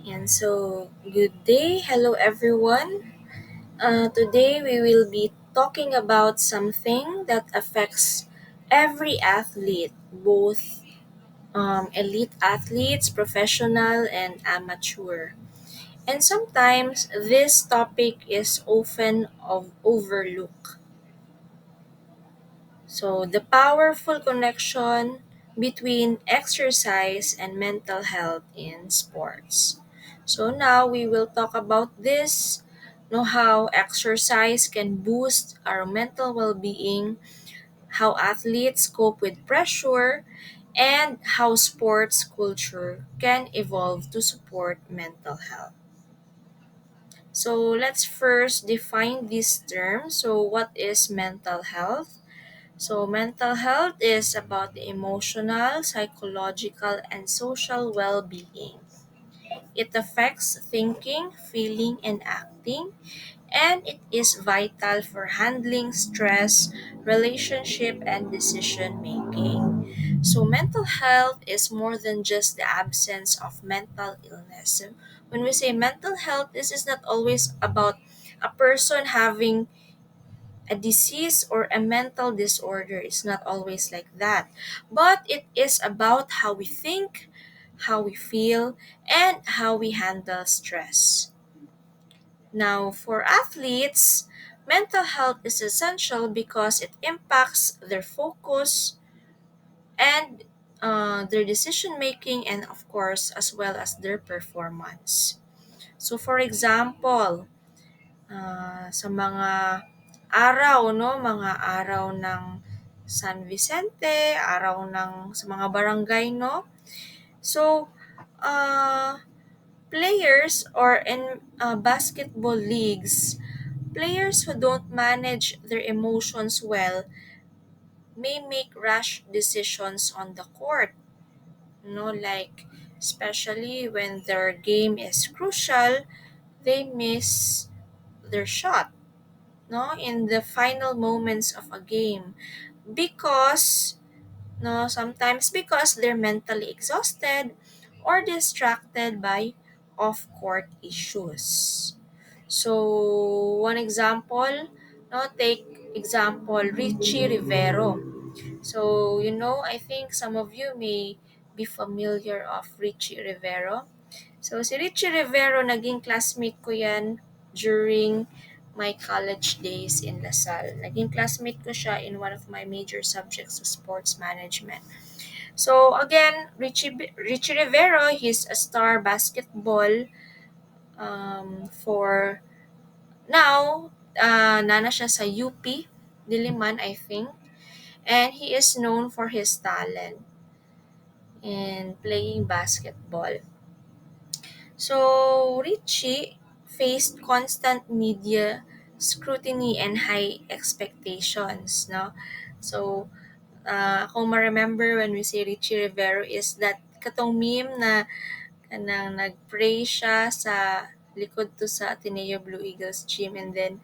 And so, good day. Hello, everyone. Today, we will be talking about something that affects every athlete, both elite athletes, professional, and amateur. And sometimes, this topic is often overlooked. So, the powerful connection between exercise and mental health in sports. So, now we will talk about this, know how exercise can boost our mental well being, how athletes cope with pressure, and how sports culture can evolve to support mental health. So, let's first define this term. So, what is mental health? So, mental health is about the emotional, psychological, and social well being. It affects thinking, feeling, and acting, and it is vital for handling stress, relationship, and decision making. So, mental health is more than just the absence of mental illness. When we say mental health, this is not always about a person having a disease or a mental disorder. Is not always like that, but it is about how we think, how we feel, and how we handle stress. Now, for athletes, mental health is essential because it impacts their focus and their decision making, and of course, as well as their performance. So, for example, sa mga araw, no, mga araw ng San Vicente, araw ng sa mga barangay, no. So, uh, players or in basketball leagues, players who don't manage their emotions well may make rash decisions on the court, like especially when their game is crucial, they miss their shot, no, in the final moments of a game because no sometimes because they're mentally exhausted or distracted by off-court issues. So one example, no, take example Richie Rivero. So I think some of you may be familiar of Richie Rivero. So si Richie Rivero, naging classmate ko yan during my college days in LaSalle. Naging classmate ko siya in one of my major subjects of sports management. So again, Richie Rivero, he's a star basketball for now. Nana siya sa UP, Diliman, I think. And he is known for his talent in playing basketball. So, Richie faced constant media scrutiny and high expectations, no? So, kung ma-remember when we say Richie Rivero is that katong meme na kanang nag-pray siya sa likod to sa Ateneo Blue Eagles gym, and then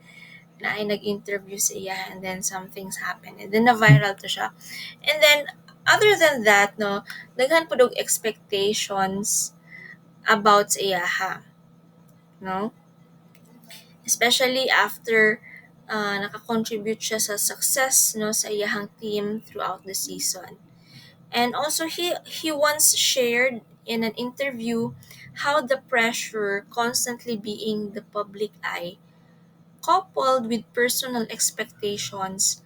na ay nag-interview siya, and then some things happen and then na-viral to siya. And then, other than that, no, daghan po dog expectations about sa iyaha, no? Especially after nakakontribute siya sa success, no, sa iyahang team throughout the season. And also he once shared in an interview how the pressure constantly being the public eye coupled with personal expectations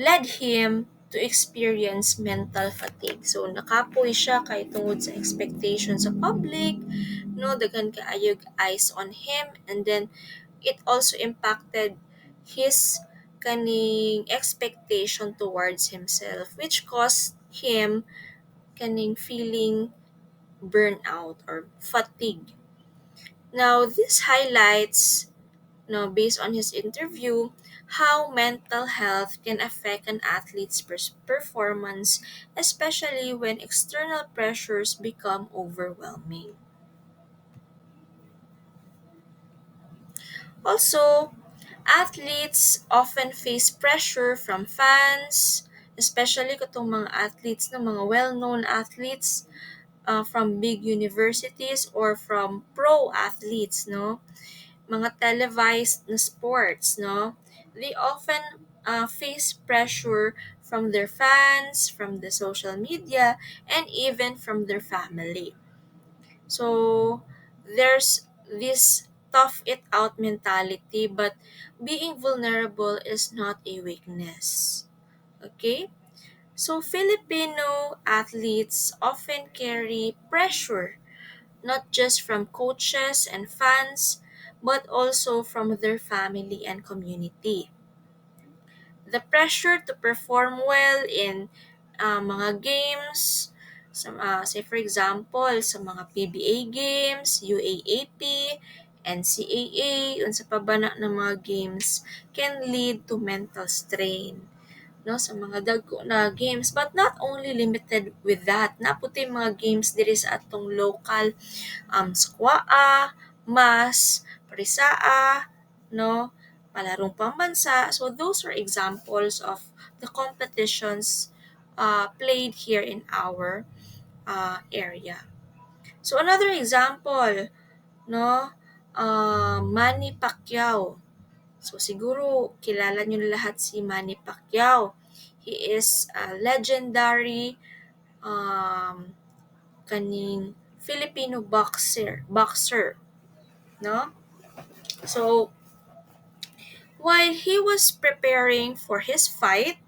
led him to experience mental fatigue. So nakapoy siya kay tungod sa expectations sa public, no, daghan kaayog eyes on him, and then it also impacted his kaning expectation towards himself, which caused him kaning feeling burnout or fatigue. Now this highlights, based on his interview, how mental health can affect an athlete's performance, especially when external pressures become overwhelming. Also, athletes often face pressure from fans, especially katong mga athletes na mga well-known athletes. from big universities or from pro athletes, no? Mga televised na sports, no? They often face pressure from their fans, from the social media, and even from their family. So there's this tough it out mentality, but being vulnerable is not a weakness. Okay? So Filipino athletes often carry pressure not just from coaches and fans, but also from their family and community. The pressure to perform well in mga games, say for example, sa mga PBA games, UAAP, NCAA, unsa pa ba na ng mga games, can lead to mental strain, no, sa mga dagko na games, but not only limited with that, naputi mga games diri sa atong local, squaa, mas, parisaa, no, palarong pambansa. So those are examples of the competitions played here in our area. So another example, no, Manny Pacquiao. So siguro kilala niyo lahat si Manny Pacquiao. He is a legendary um, kaning Filipino boxer, no? So while he was preparing for his fight,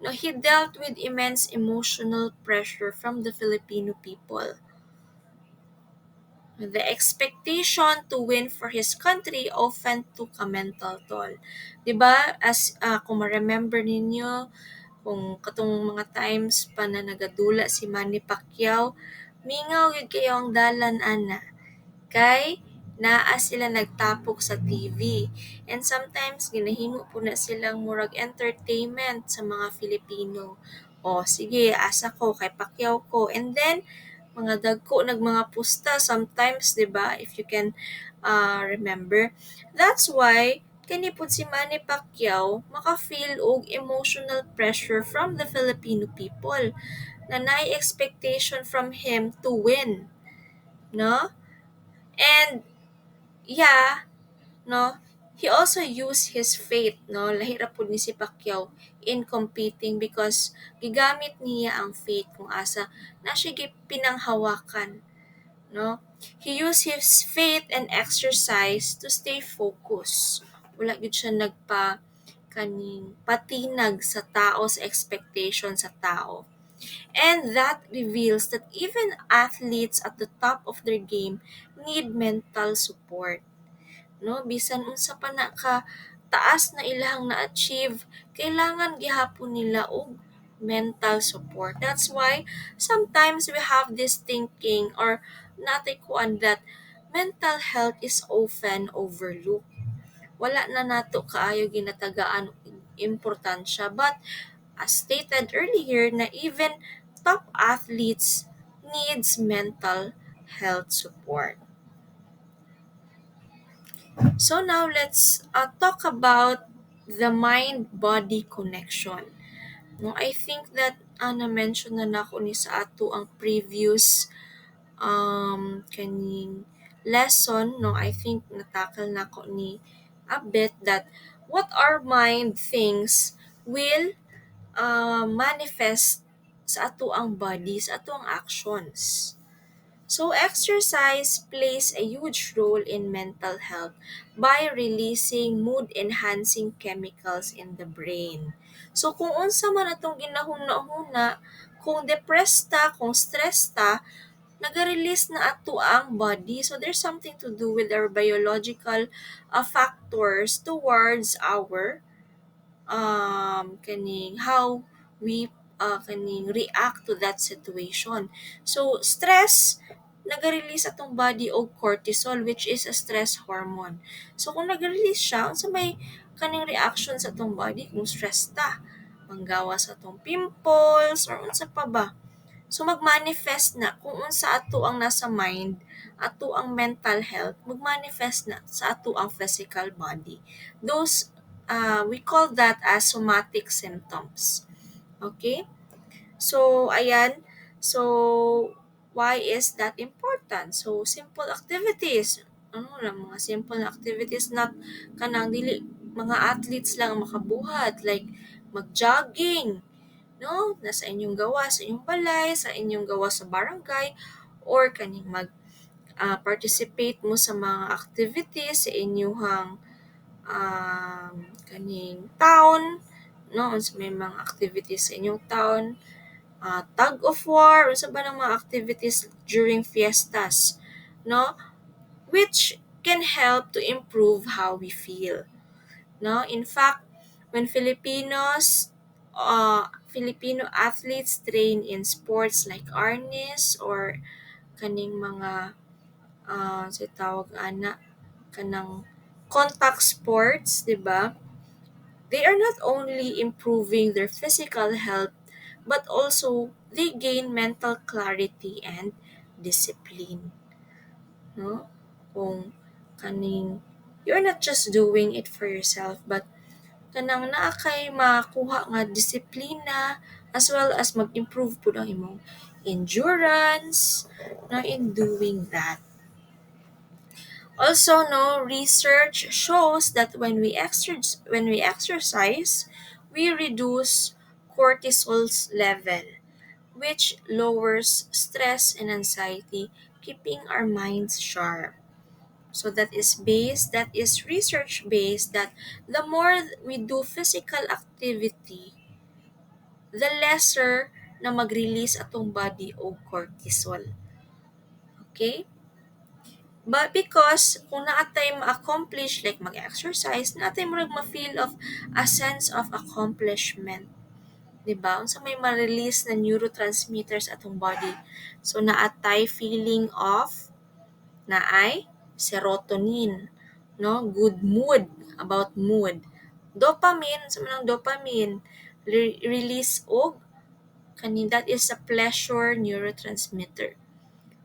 no, he dealt with immense emotional pressure from the Filipino people. The expectation to win for his country often took a mental toll. 'Di ba? As kung ma-remember ninyo, kung katong mga times pa na nagadula si Manny Pacquiao, mingaw yun kayo ang dalan ana. Kay naa sila nagtapok sa TV. And sometimes ginahimo po na silang murag entertainment sa mga Filipino. O sige, asa ko kay Pacquiao ko. And then mga dagko nag mga pusta sometimes, 'di ba? If you can remember. That's why kani pud si Manny Pacquiao maka-feel og emotional pressure from the Filipino people na naay expectation from him to win, no? And yeah, no, he also used his faith, no, lahira po ni si Pacquiao in competing because gigamit niya ang faith kung asa na siya pinanghawakan, no. He used his faith and exercise to stay focused. Wala gid siya kaning patinag sa tao, sa expectation sa tao. And that reveals that even athletes at the top of their game need mental support, no, bisan unsa pa na ka taas na ilahang na-achieve, kailangan gihapon nila og mental support. That's why sometimes we have this thinking or natay kuan that mental health is often overlooked. Wala na nato kaayo ginatagaan importansya, but as stated earlier na even top athletes needs mental health support. So now let's talk about the mind-body connection. No, I think that na-mention na nako ni sa ato ang previous kaning lesson, no. I think natakal nako ni a bit that what our mind thinks will manifest sa ato ang body, sa ato ang actions. So, exercise plays a huge role in mental health by releasing mood-enhancing chemicals in the brain. So, kung unsa man atong ginahuna-huna, kung depressed ta, kung stressed ta, nag-release na ato ang body. So, there's something to do with our biological factors towards our kaning how we kaning react to that situation. So stress nag-release atong body og cortisol, which is a stress hormone. So kung nag-release siya, unsa may kaning reaction sa atong body kung stress ta? Manggawa sa atong pimples or unsa pa ba? So mag-manifest na kung unsa ato ang nasa mind, ato ang mental health, mag-manifest na sa ato ang physical body. Those we call that as somatic symptoms. Okay? So ayan. So Why is that important? So, simple activities. Ano na, mga simple na activities, not kanang dili, mga athletes lang ang makabuhat, like mag-jogging, no? Nasa inyong gawa, sa inyong balay, sa inyong gawa sa barangay, or kaning participate mo sa mga activities sa inyong kaning town, no? Unsa may mga activities sa inyong town, tug of war, unsa ba ng mga activities during fiestas, no? Which can help to improve how we feel, no? In fact, when Filipino athletes train in sports like arnis or kaning mga sa tawag ana kanang contact sports, 'di ba? They are not only improving their physical health but also they gain mental clarity and discipline, no? Kung kaning you're not just doing it for yourself but kanang naa kay makuha nga disiplina as well as mag-improve pud ang imong endurance no in doing that. Also, no, research shows that when we exercise, we reduce cortisol's level, which lowers stress and anxiety, keeping our minds sharp. So that is research based that the more we do physical activity, the lesser na mag-release atong body og cortisol. Okay? But because kung naatay ma-accomplish like mag-exercise, naatay mo ma-feel of a sense of accomplishment. Diba? Unsa may ma-release na neurotransmitters atong body. So naatay feeling of naay serotonin, no? Good mood, about mood. Dopamine, sa manang dopamine, release og kanin that is a pleasure neurotransmitter.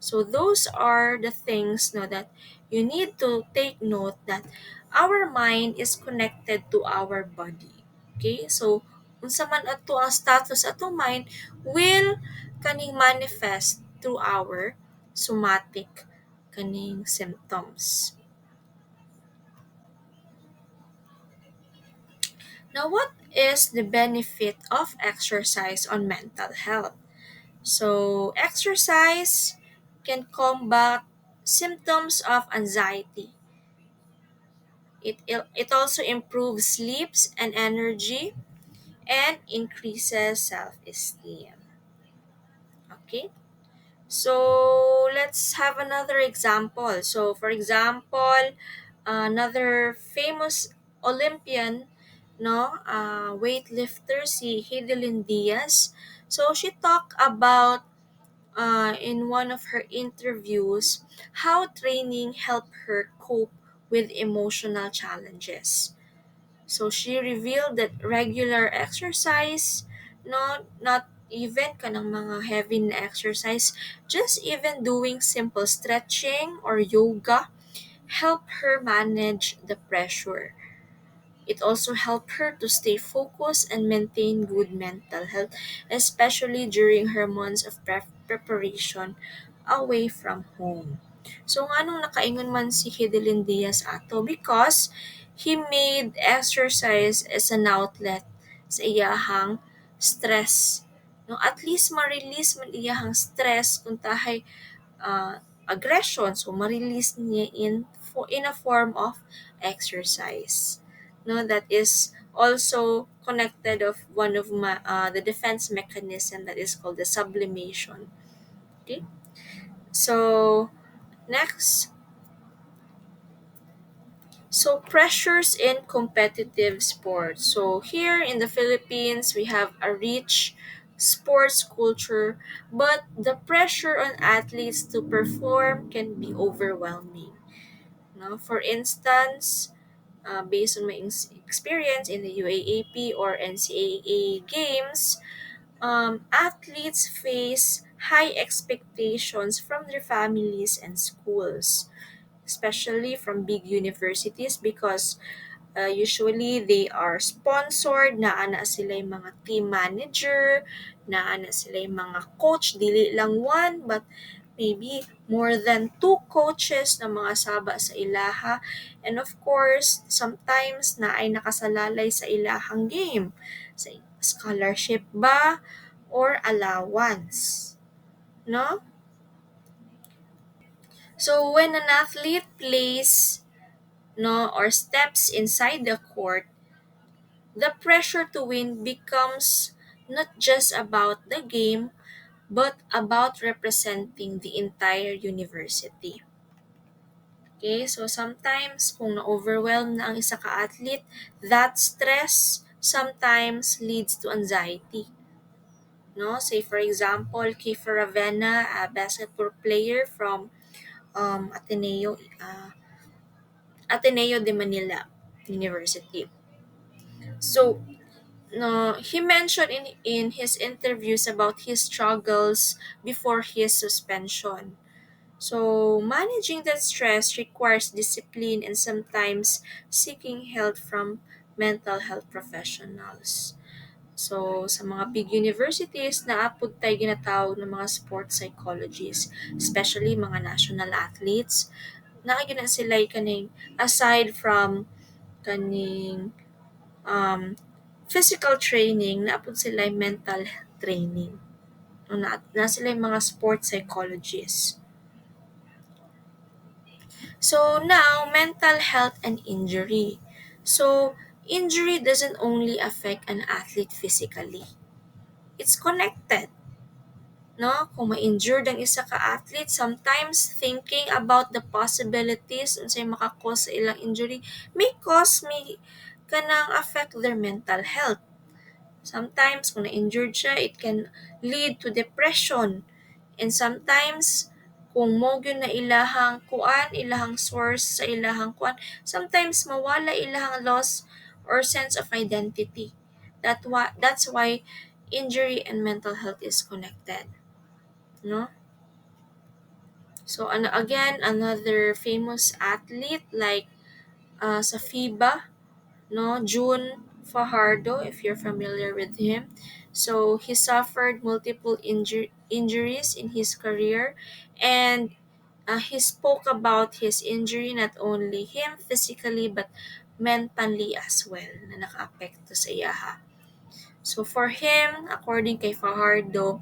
So those are the things no that you need to take note that our mind is connected to our body. Okay? So unsa man ato ang status atong mind will kaning manifest through our somatic kaning symptoms. Now what is the benefit of exercise on mental health? So exercise can combat symptoms of anxiety. It also improves sleeps and energy and increases self-esteem. Okay? So let's have another example. So for example, another famous Olympian, no, weightlifter si Hidilyn Diaz. So she talked about in one of her interviews how training helped her cope with emotional challenges. So she revealed that regular exercise, not even kanang mga heavy na exercise, just even doing simple stretching or yoga help her manage the pressure. It also helped her to stay focused and maintain good mental health, especially during her months of preparation away from home. So, nga nung nakaingon man si Hidilyn Diaz ato because he made exercise as an outlet sa iyahang stress. No, at least ma-release man iyahang stress kung tahay aggression. So, ma-release niya in a form of exercise. No, that is also connected of one of the defense mechanism that is called the sublimation. Okay. So next, so pressures in competitive sports. So here in the Philippines, we have a rich sports culture, but the pressure on athletes to perform can be overwhelming. No? For instance, based on my experience in the UAAP or NCAA games, athletes face high expectations from their families and schools, especially from big universities because usually they are sponsored, naana sila yung mga team manager, naana sila yung mga coach, dili lang one, but maybe more than two coaches na mga saba sa ilaha, and of course sometimes na ay nakasalalay sa ilahang game, sa scholarship ba or allowance, no? So when an athlete plays, no, or steps inside the court, the pressure to win becomes not just about the game but about representing the entire university. Okay, so sometimes kung na-overwhelm na ang isa ka-athlete, that stress sometimes leads to anxiety. No? Say for example, Kiefer Ravena, a basketball player from Ateneo de Manila University. So, no, he mentioned in his interviews about his struggles before his suspension. So, managing that stress requires discipline and sometimes seeking help from mental health professionals. So, sa mga big universities, naapod tayo ginatawag ng mga sports psychologists, especially mga national athletes. Naagyan na sila kaning, aside from kaning physical training, naapod sila mental training. Na sila mga sports psychologists. So now, mental health and injury. So, injury doesn't only affect an athlete physically. It's connected. No? Kung ma-injured ang isa ka athlete, sometimes thinking about the possibilities unsay makakos sa ilang injury may kanang affect their mental health. Sometimes kung na-injured siya, it can lead to depression. And sometimes kung mo gyud na ilahang kuan, ilahang source sa ilahang kuan, sometimes mawala ilahang loss or sense of identity. That's why injury and mental health is connected, no? So again, another famous athlete like sa FIBA, no, June Fajardo, if you're familiar with him. So he suffered multiple injuries in his career, and he spoke about his injury, not only him physically but mentally as well, na naka-apekto sa iyaha. So for him, according kay Fajardo,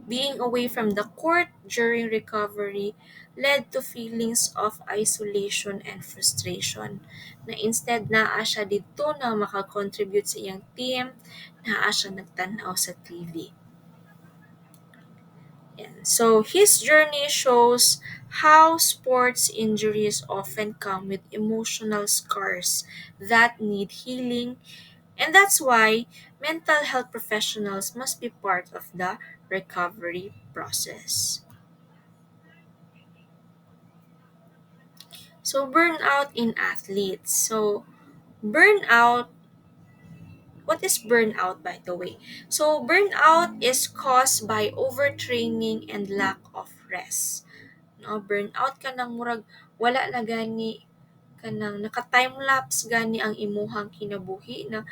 being away from the court during recovery led to feelings of isolation and frustration, na instead naa siya dito na makakontribute sa iyang team, naa siya nagtanaw sa TV. Yan. So his journey shows how sports injuries often come with emotional scars that need healing, and that's why mental health professionals must be part of the recovery process. So, burnout in athletes. So, burnout, what is burnout by the way? So, burnout is caused by overtraining and lack of rest. No, burnout ka nang murag wala na gani kanang naka-time lapse gani ang imuhang kinabuhi na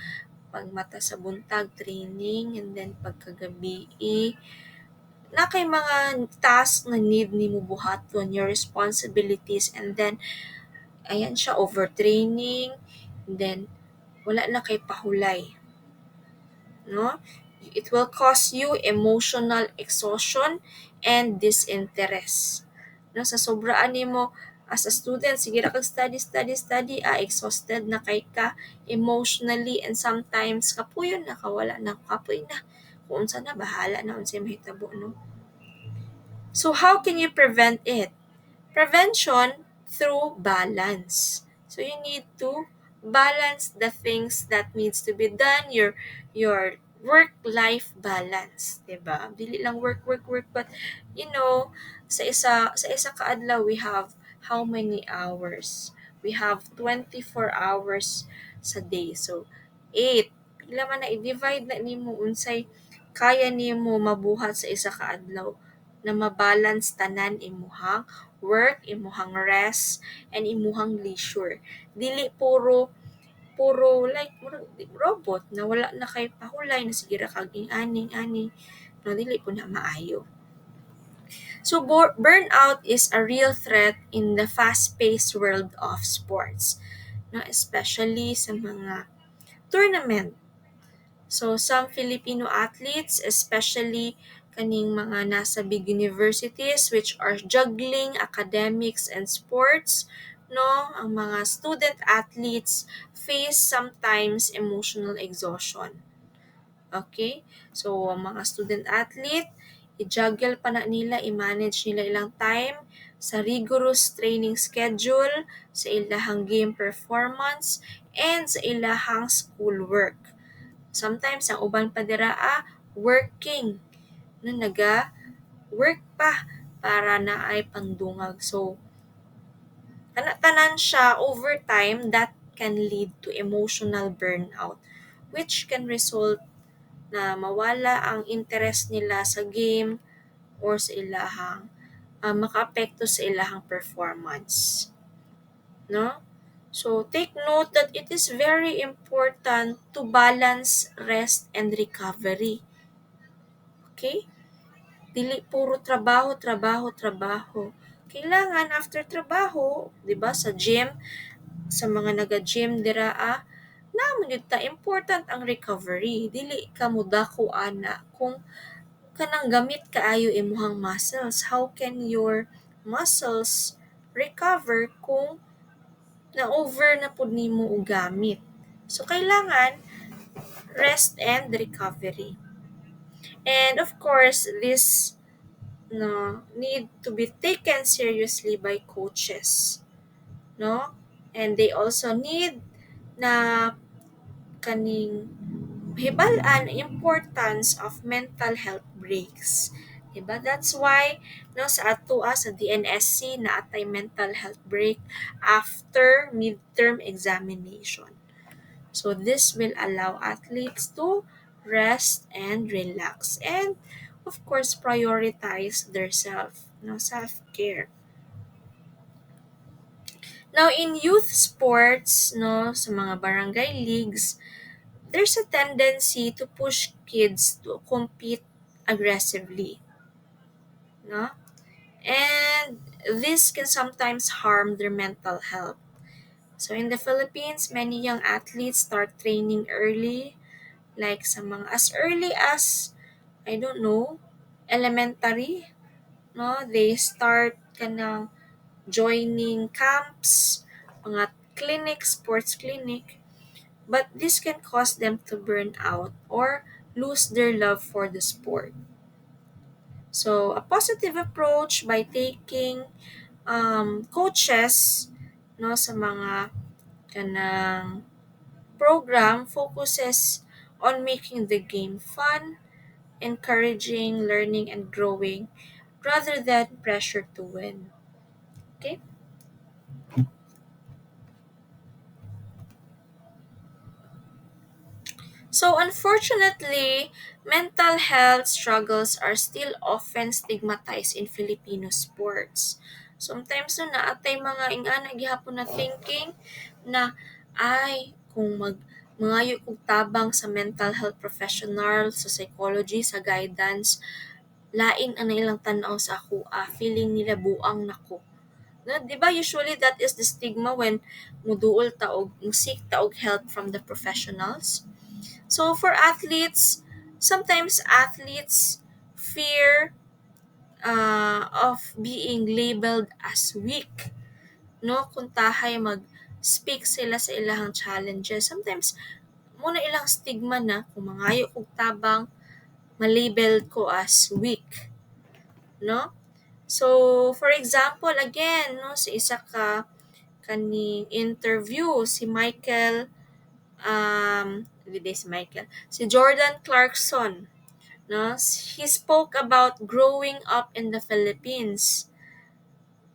pagmata sa buntag training, and then pagkagabi na kay mga task na need ni mo buhaton, your responsibilities, and then ayan siya, overtraining, then wala na kay pahulay, no? It will cause you emotional exhaustion and disinterest. No, sa sobraan nimo as a student, sige ra kag study, exhausted na kay ka emotionally, and sometimes kapuyon na, kawala na, kapoy na. Kung unsa na, bahala na unsay mahitabo, no? So how can you prevent it? Prevention through balance. So you need to balance the things that needs to be done, your work-life balance, 'di ba? Dili lang work, but sa isa kaadlaw we have how many hours? We have 24 hours sa day. So 8 pila man na i-divide na nimo unsay kaya nimo mabuhat sa isa ka adlaw na mabalance tanan imuhang work, imuhang rest, and imuhang leisure. Dili puro like robot na wala na kay pahulay na sige ra kag aning ani. No, dili po na maayo. So burnout is a real threat in the fast-paced world of sports, no, especially sa mga tournament. So some Filipino athletes, especially kaning mga nasa big universities which are juggling academics and sports, no, ang mga student athletes face sometimes emotional exhaustion. Okay? So, ang mga student athlete, i-juggle pa na nila, i-manage nila ilang time sa rigorous training schedule, sa ilahang game performance, and sa ilahang schoolwork. Sometimes, ang uban pa dira working na naga-work pa para na ay pandungag. So, tanan siya over time that can lead to emotional burnout which can result na mawala ang interest nila sa game or sa ilahang makaapekto sa ilahang performance, no? So take note that it is very important to balance rest and recovery. Okay? Dili puro trabaho, trabaho, trabaho. Kailangan after trabaho, 'di ba, sa gym, sa mga naga-gym dira naman yun ta important ang recovery. Dili ka mudako ana kung kanang gamit kaayo imuhang muscles. How can your muscles recover kung na-over na pud nimo og gamit? So kailangan rest and recovery. And of course, this no need to be taken seriously by coaches, no? And they also need na kaning hibal-an importance of mental health breaks. Diba? That's why no sa ato sa DNSC na atay mental health break after midterm examination. So this will allow athletes to rest and relax and of course prioritize their self-care. Now in youth sports no sa mga barangay leagues, there's a tendency to push kids to compete aggressively, no? And this can sometimes harm their mental health. So in the Philippines, many young athletes start training early, like sa mga as early as I don't know, elementary, no? They start kanang joining camps, mga clinic, sports clinic, but this can cause them to burn out or lose their love for the sport. So, a positive approach by taking coaches no sa mga kanang program focuses on making the game fun, encouraging learning and growing rather than pressure to win. Okay? So, unfortunately, mental health struggles are still often stigmatized in Filipino sports. Sometimes no naatay mga ingana gihapon na thinking na ay kung mangayo kog tabang sa mental health professional, sa psychology, sa guidance, lain ang ilang tan-aw sa ako, feeling nila buang nako. Na, di ba usually that is the stigma when muduol ta og seek ta og help from the professionals. So for athletes, sometimes athletes fear of being labeled as weak. No, kung tahay mag-speak sila sa ilahang challenges. Sometimes, muna ilang stigma na kung mangayo kog tabang, malabeled ko as weak. No? So, for example, again, no, sa isa ka kaning interview, si Michael, si Michael, si Jordan Clarkson, no, he spoke about growing up in the Philippines.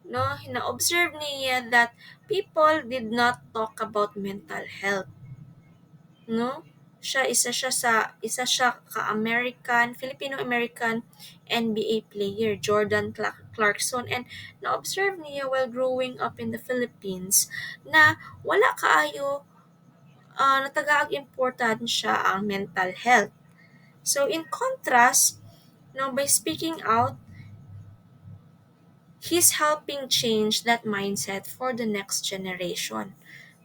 No, na-observe niya that people did not talk about mental health. No? Isa siya ka-American, Filipino-American NBA player, Jordan Clarkson. And na-observe niya while growing up in the Philippines na wala kaayo natagaag importansya ang mental health. So in contrast, now by speaking out, he's helping change that mindset for the next generation.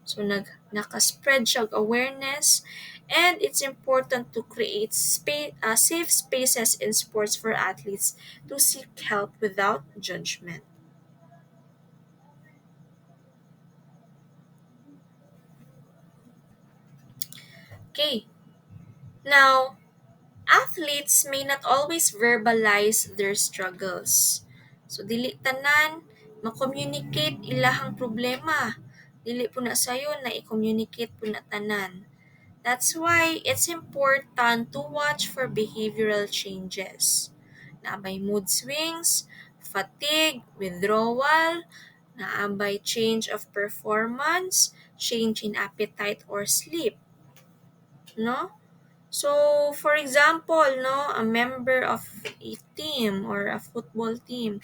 So nakaspread siya awareness, and it's important to create safe spaces in sports for athletes to seek help without judgment. Okay, now athletes may not always verbalize their struggles. So dili tanan ma-communicate ilahang problema. Dili po na sayo na i-communicate po na tanan. That's why it's important to watch for behavioral changes. Naabay mood swings, fatigue, withdrawal, naabay change of performance, change in appetite or sleep, no? So, for example, no, a member of a team or a football team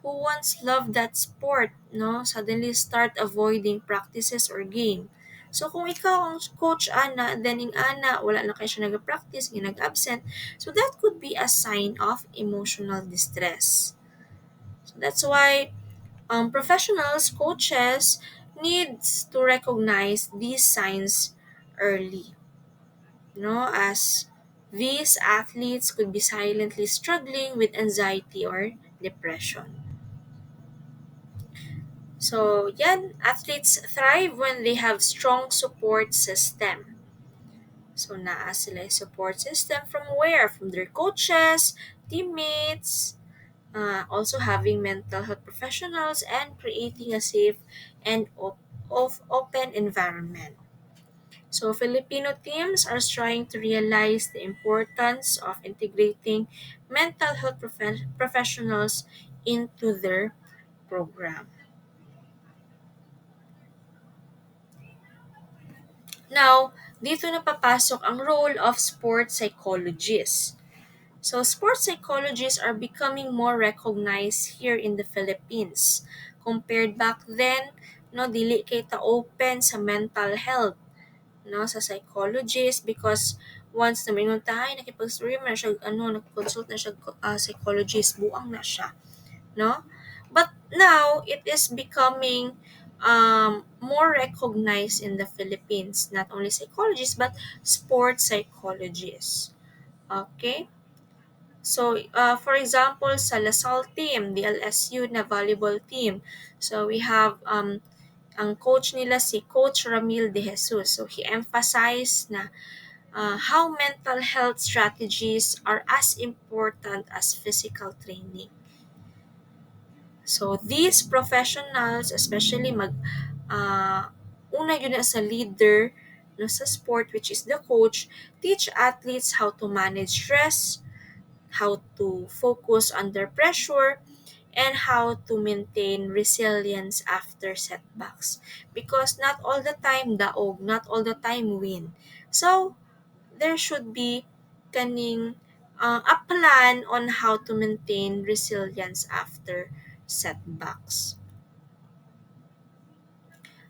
who once loved that sport, no, suddenly start avoiding practices or game. So, kung ikaw ang coach ana, then ing ana, wala na kayo siya nag-practice, nag-absent, so that could be a sign of emotional distress. So, that's why professionals, coaches, needs to recognize these signs early. No, as these athletes could be silently struggling with anxiety or depression. So, yan, athletes thrive when they have strong support system. So, naa sila yung support system from where? From their coaches, teammates, also having mental health professionals, and creating a safe and open environment. So, Filipino teams are trying to realize the importance of integrating mental health professionals into their program. Now, dito na papasok ang role of sports psychologists. So, sports psychologists are becoming more recognized here in the Philippines. Compared back then, no, dili kay ta open sa mental health, no, sa psychologist, because once na mingon tayo nakipag-story man na siya, nag-consult na siya psychologist, buang na siya, no? But now it is becoming more recognized in the Philippines, not only psychologists but sports psychologists. Okay? So, for example, sa LaSalle team, the LSU na volleyball team. So, we have ang coach nila si Coach Ramil De Jesus. So, he emphasized na how mental health strategies are as important as physical training. So, these professionals, especially una yun na sa leader no, sa sport, which is the coach, teach athletes how to manage stress, how to focus under pressure, and how to maintain resilience after setbacks. Because not all the time daog, not all the time win. So, there should be kaning a plan on how to maintain resilience after setbacks.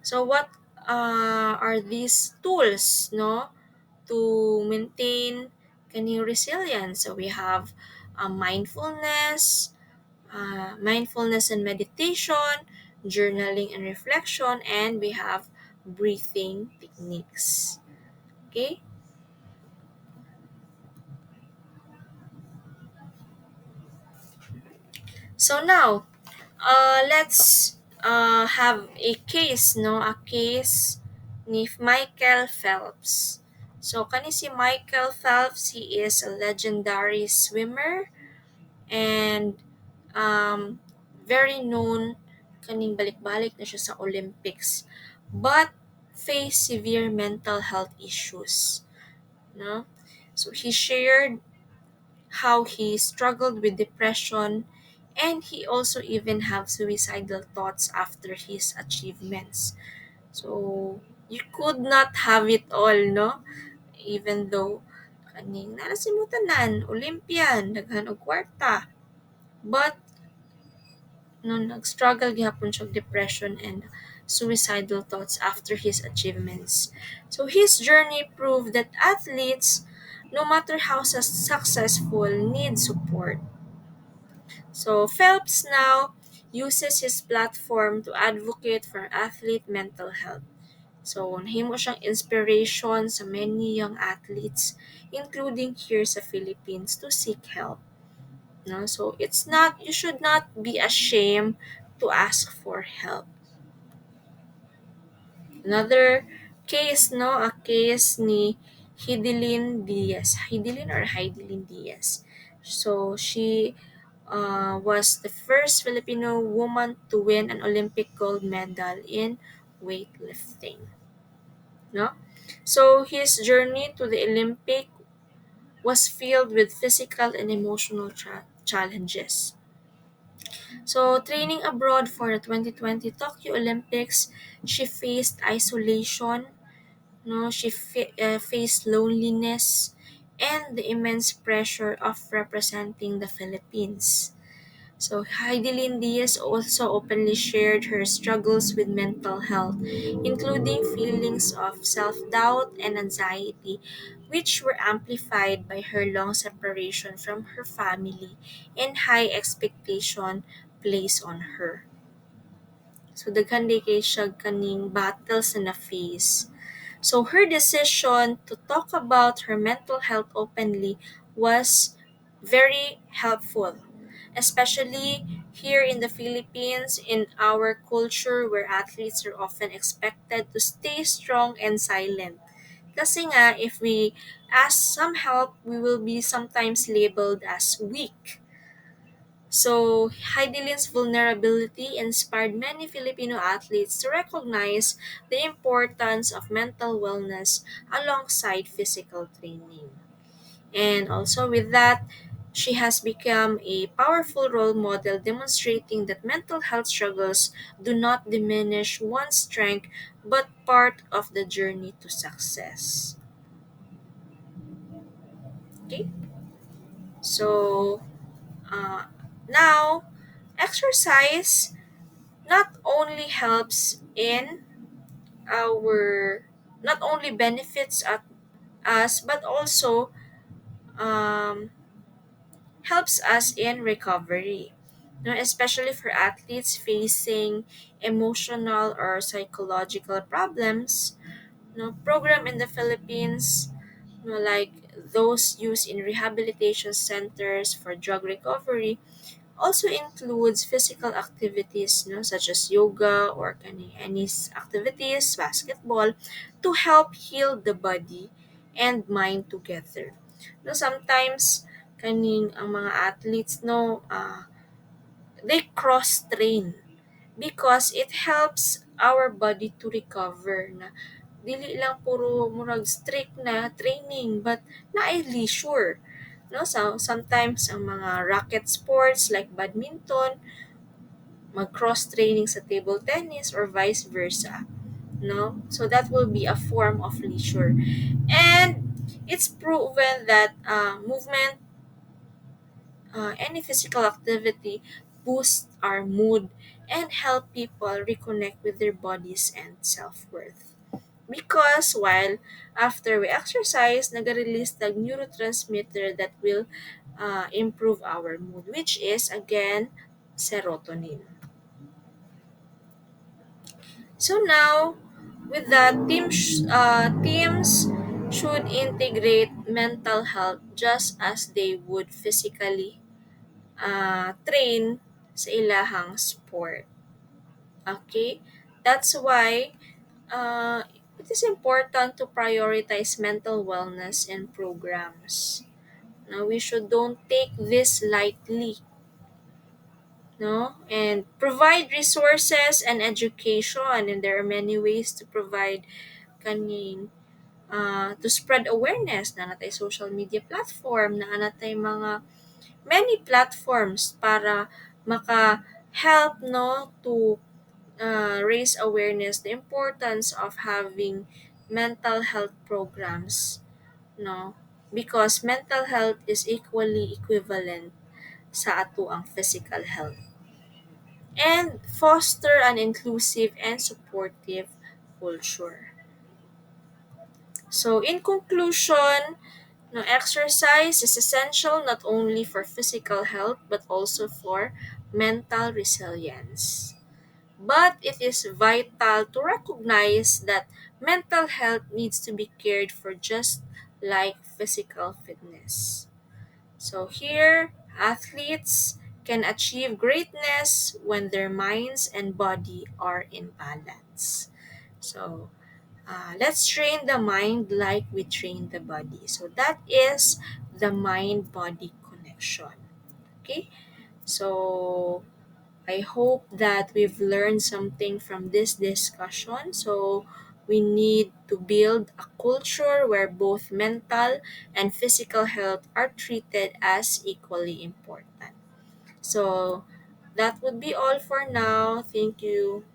So, what are these tools, no, to maintain kaning resilience? So, we have mindfulness and meditation, journaling and reflection, and we have breathing techniques. Okay? So now, let's have a case, no? A case ni Michael Phelps. So, kani si Michael Phelps, he is a legendary swimmer and very known, kaning balik-balik na siya sa Olympics, but face severe mental health issues, no? So he shared how he struggled with depression, and he also even have suicidal thoughts after his achievements. So you could not have it all, no? Even though kaning narasimutan Olympian, daghan og kwarta, but no, nag-struggle gihapon siya og depression and suicidal thoughts after his achievements. So his journey proved that athletes, no matter how successful, need support. So Phelps now uses his platform to advocate for athlete mental health. So, nahimo siyang inspiration sa many young athletes, including here sa Philippines, to seek help. No? So, you should not be ashamed to ask for help. Another case, no, a case ni Hidilyn Diaz. Hidilyn or Hidilyn Diaz. So, she was the first Filipino woman to win an Olympic gold medal in weightlifting. No? So, his journey to the Olympic was filled with physical and emotional challenges. So, training abroad for the 2020 Tokyo Olympics, she faced isolation, no, faced loneliness and the immense pressure of representing the Philippines. So Heidelin Diaz also openly shared her struggles with mental health, including feelings of self-doubt and anxiety, which were amplified by her long separation from her family and high expectation placed on her. So daghan day kay siya kaning battles na face. So her decision to talk about her mental health openly was very helpful, especially here in the Philippines, in our culture where athletes are often expected to stay strong and silent. Kasi nga, if we ask some help, we will be sometimes labeled as weak. So, Heidelин's vulnerability inspired many Filipino athletes to recognize the importance of mental wellness alongside physical training. And also, with that, she has become a powerful role model demonstrating that mental health struggles do not diminish one's strength but part of the journey to success. Okay? So, uh, now, exercise not only helps in our not only benefits at us but also um, helps us in recovery, no, especially for athletes facing emotional or psychological problems. No program in the Philippines, no, like those used in rehabilitation centers for drug recovery, also includes physical activities, no, such as yoga or any activities, basketball, to help heal the body and mind together. No, sometimes kaning ang mga athletes, no, they cross train because it helps our body to recover na dili lang puro murag strict na training but naay leisure, no. So sometimes ang mga racket sports like badminton, mag cross training sa table tennis or vice versa, no. So that will be a form of leisure, and it's proven that movement, any physical activity boosts our mood and help people reconnect with their bodies and self-worth. Because while after we exercise, nag-release the neurotransmitter that will improve our mood, which is again serotonin. So now, with that, teams should integrate mental health just as they would physically train sa ilahang sport. Okay? That's why it is important to prioritize mental wellness and programs. Now, we should don't take this lightly, no? And provide resources and education, and there are many ways to provide kaning to spread awareness na natay social media platform na natay mga many platforms para maka-help, no, to raise awareness the importance of having mental health programs, no, because mental health is equally equivalent sa ato ang physical health, and foster an inclusive and supportive culture. So in conclusion, no, exercise is essential not only for physical health but also for mental resilience. But it is vital to recognize that mental health needs to be cared for just like physical fitness. So here, athletes can achieve greatness when their minds and body are in balance. So let's train the mind like we train the body. So that is the mind body connection. Okay, so I hope that we've learned something from this discussion. So we need to build a culture where both mental and physical health are treated as equally important. So that would be all for now. Thank you.